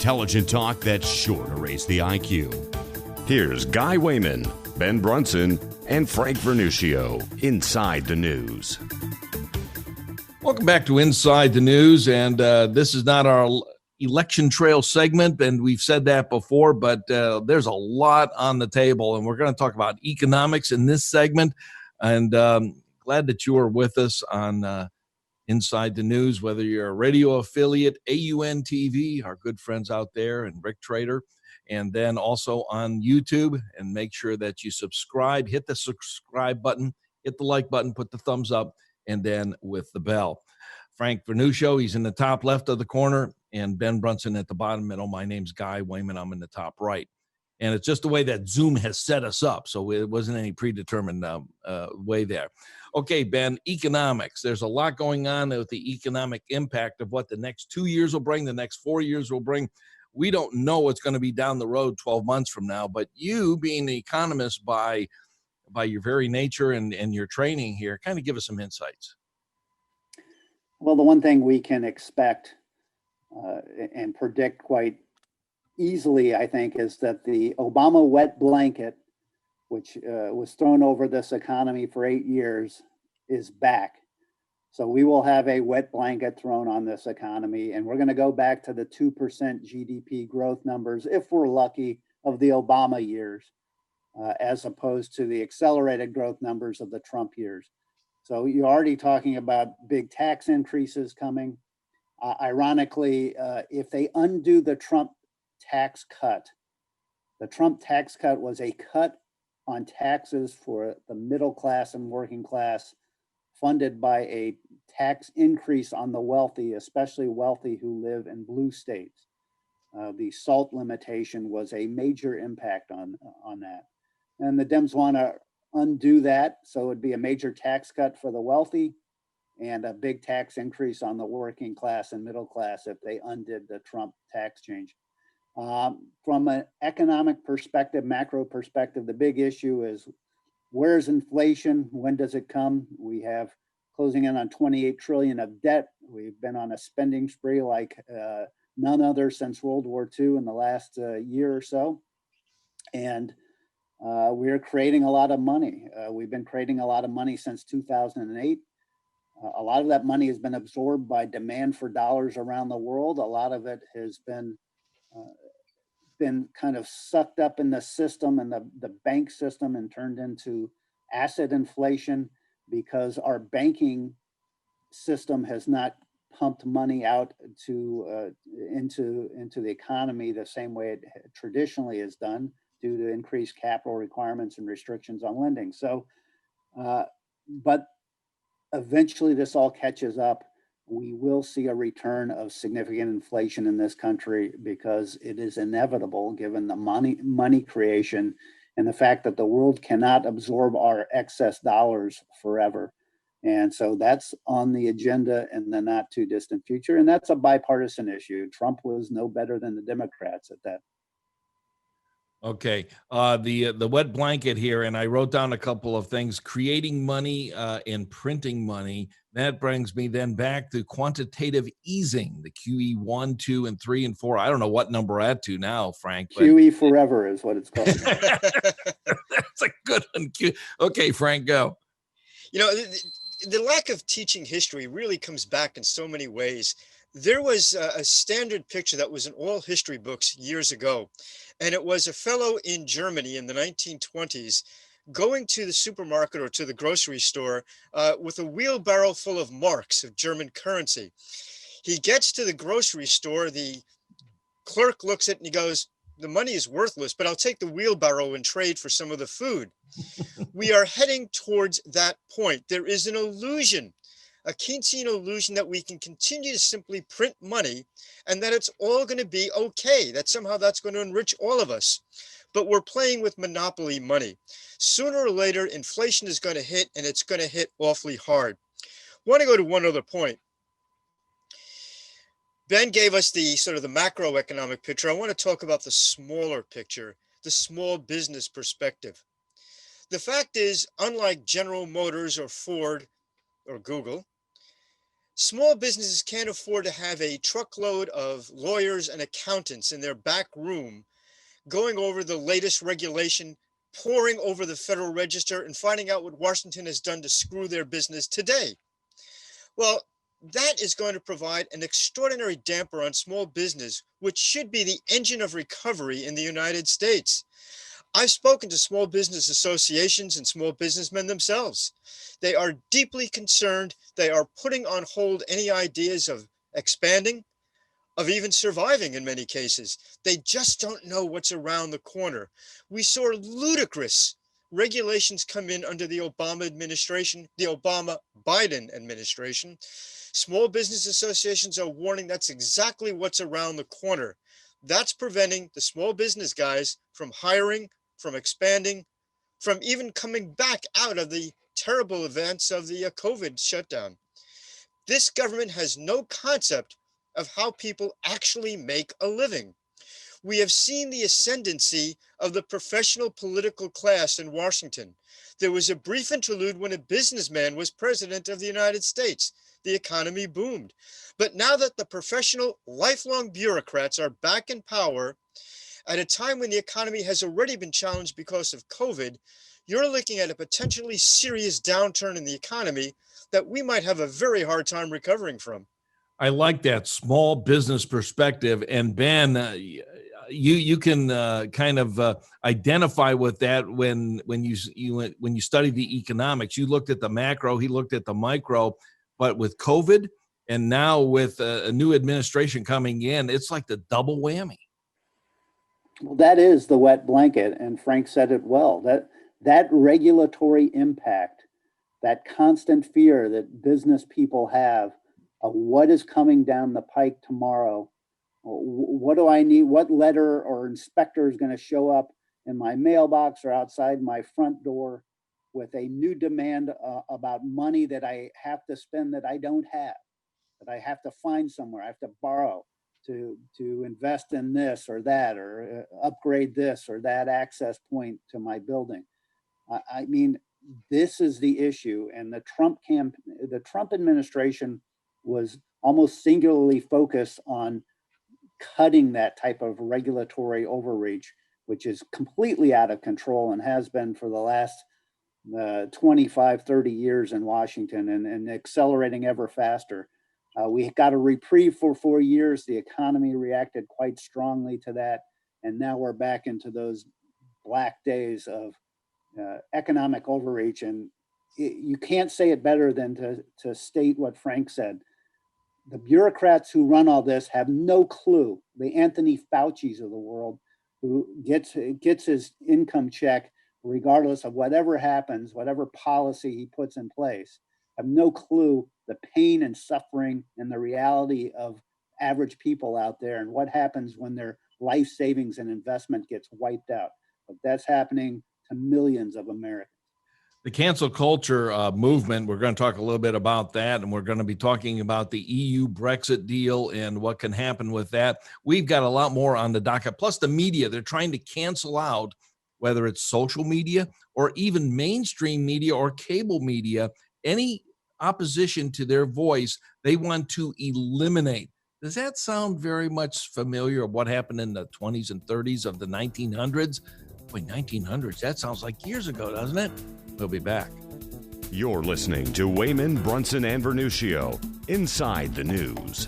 Intelligent talk that's sure to raise the IQ. Here's Guy Wehman, Ben Brunson, and Frank Vernuccio, Inside the News. Welcome back to Inside the News, and this is not our election trail segment, and we've said that before, but there's a lot on the table, and we're going to talk about economics in this segment, and glad that you are with us on Inside the News, whether you're a radio affiliate, AUN TV, our good friends out there, and Rick Trader, and then also on YouTube, and make sure that you subscribe, hit the subscribe button, hit the like button, put the thumbs up, and then with the bell. Frank Vernuccio, he's in the top left of the corner, and Ben Brunson at the bottom middle. My name's Guy Wehman. I'm in the top right. And it's just the way that Zoom has set us up, so it wasn't any predetermined way there. Okay, Ben, economics. There's a lot going on with the economic impact of what the next 2 years will bring, the next 4 years will bring. We don't know what's going to be down the road 12 months from now, but you, being an economist by your very nature and your training here, kind of give us some insights. Well, the one thing we can expect and predict quite easily, I think, is that the Obama wet blanket, which was thrown over this economy for 8 years, is back. So we will have a wet blanket thrown on this economy, and we're going to go back to the 2% GDP growth numbers, if we're lucky, of the Obama years, as opposed to the accelerated growth numbers of the Trump years. So you're already talking about big tax increases coming. Ironically, if they undo the Trump tax cut, the Trump tax cut was a cut on taxes for the middle class and working class, funded by a tax increase on the wealthy, especially wealthy who live in blue states. The SALT limitation was a major impact on that. And the Dems want to undo that, so it'd be a major tax cut for the wealthy and a big tax increase on the working class and middle class if they undid the Trump tax change. From an economic perspective, macro perspective, the big issue is, where's inflation? When does it come? We have closing in on 28 trillion of debt. We've been on a spending spree like none other since World War II in the last year or so. And we're creating a lot of money. We've been creating a lot of money since 2008. A lot of that money has been absorbed by demand for dollars around the world. A lot of it has been kind of sucked up in the system and the bank system and turned into asset inflation, because our banking system has not pumped money out into the economy the same way it traditionally is done, due to increased capital requirements and restrictions on lending. So, but eventually this all catches up. We will see a return of significant inflation in this country, because it is inevitable given the money creation and the fact that the world cannot absorb our excess dollars forever. And so that's on the agenda in the not too distant future. And that's a bipartisan issue. Trump was no better than the Democrats at that. Okay, the wet blanket here, and I wrote down a couple of things: creating money and printing money. That brings me then back to quantitative easing, the QE 1, 2, and 3, and 4. I don't know what number we're at to now, Frank. But QE forever is what it's called. That's a good one. Okay, Frank, go. You know, the lack of teaching history really comes back in so many ways. There was a standard picture that was in all history books years ago, and it was a fellow in Germany in the 1920s going to the supermarket or to the grocery store with a wheelbarrow full of marks of German currency. He gets to the grocery store, the clerk looks at it and he goes, "The money is worthless, but I'll take the wheelbarrow and trade for some of the food." We are heading towards that point. There is an illusion, a Keynesian illusion, that we can continue to simply print money and that it's all going to be okay, that somehow that's going to enrich all of us. But we're playing with monopoly money. Sooner or later, inflation is going to hit, and it's going to hit awfully hard. I want to go to one other point. Ben gave us the sort of the macroeconomic picture. I want to talk about the smaller picture, the small business perspective. The fact is, unlike General Motors or Ford or Google, Small businesses can't afford to have a truckload of lawyers and accountants in their back room going over the latest regulation, poring over the Federal Register, and finding out what Washington has done to screw their business today. Well, that is going to provide an extraordinary damper on small business, which should be the engine of recovery in the United States. I've spoken to small business associations and small businessmen themselves. They are deeply concerned. They are putting on hold any ideas of expanding, of even surviving in many cases. They just don't know what's around the corner. We saw ludicrous regulations come in under the Obama administration, the Obama-Biden administration. Small business associations are warning that's exactly what's around the corner. That's preventing the small business guys from hiring, from expanding, from even coming back out of the terrible events of the COVID shutdown. This government has no concept of how people actually make a living. We have seen the ascendancy of the professional political class in Washington. There was a brief interlude when a businessman was president of the United States. The economy boomed. But now that the professional, lifelong bureaucrats are back in power, at a time when the economy has already been challenged because of COVID, you're looking at a potentially serious downturn in the economy that we might have a very hard time recovering from. I like that small business perspective. And Ben, you can kind of identify with that when you study the economics. You looked at the macro, he looked at the micro, but with COVID and now with a new administration coming in, it's like the double whammy. Well, that is the wet blanket, and Frank said it well. That regulatory impact, that constant fear that business people have of what is coming down the pike tomorrow. What do I need? What letter or inspector is going to show up in my mailbox or outside my front door with a new demand about money that I have to spend that I don't have, that I have to find somewhere, I have to borrow to invest in this or that, or upgrade this or that access point to my building. I mean, this is the issue. And the Trump administration was almost singularly focused on cutting that type of regulatory overreach, which is completely out of control and has been for the last 25, 30 years in Washington, and accelerating ever faster. We got a reprieve for 4 years. The economy reacted quite strongly to that. And now we're back into those black days of economic overreach. And you can't say it better than to state what Frank said. The bureaucrats who run all this have no clue. The Anthony Fauci's of the world, who gets his income check regardless of whatever happens, whatever policy he puts in place, have no clue the pain and suffering and the reality of average people out there and what happens when their life savings and investment gets wiped out. But that's happening to millions of Americans. The cancel culture movement, we're going to talk a little bit about that, and we're going to be talking about the EU Brexit deal and what can happen with that. We've got a lot more on the docket, plus the media. They're trying to cancel out, whether it's social media or even mainstream media or cable media, any opposition to their voice, they want to eliminate. Does that sound very much familiar of what happened in the 20s and 30s of the 1900s? Boy, 1900s, that sounds like years ago, doesn't it? We'll be back. You're listening to Wehman, Brunson, and Vernuccio, Inside the News.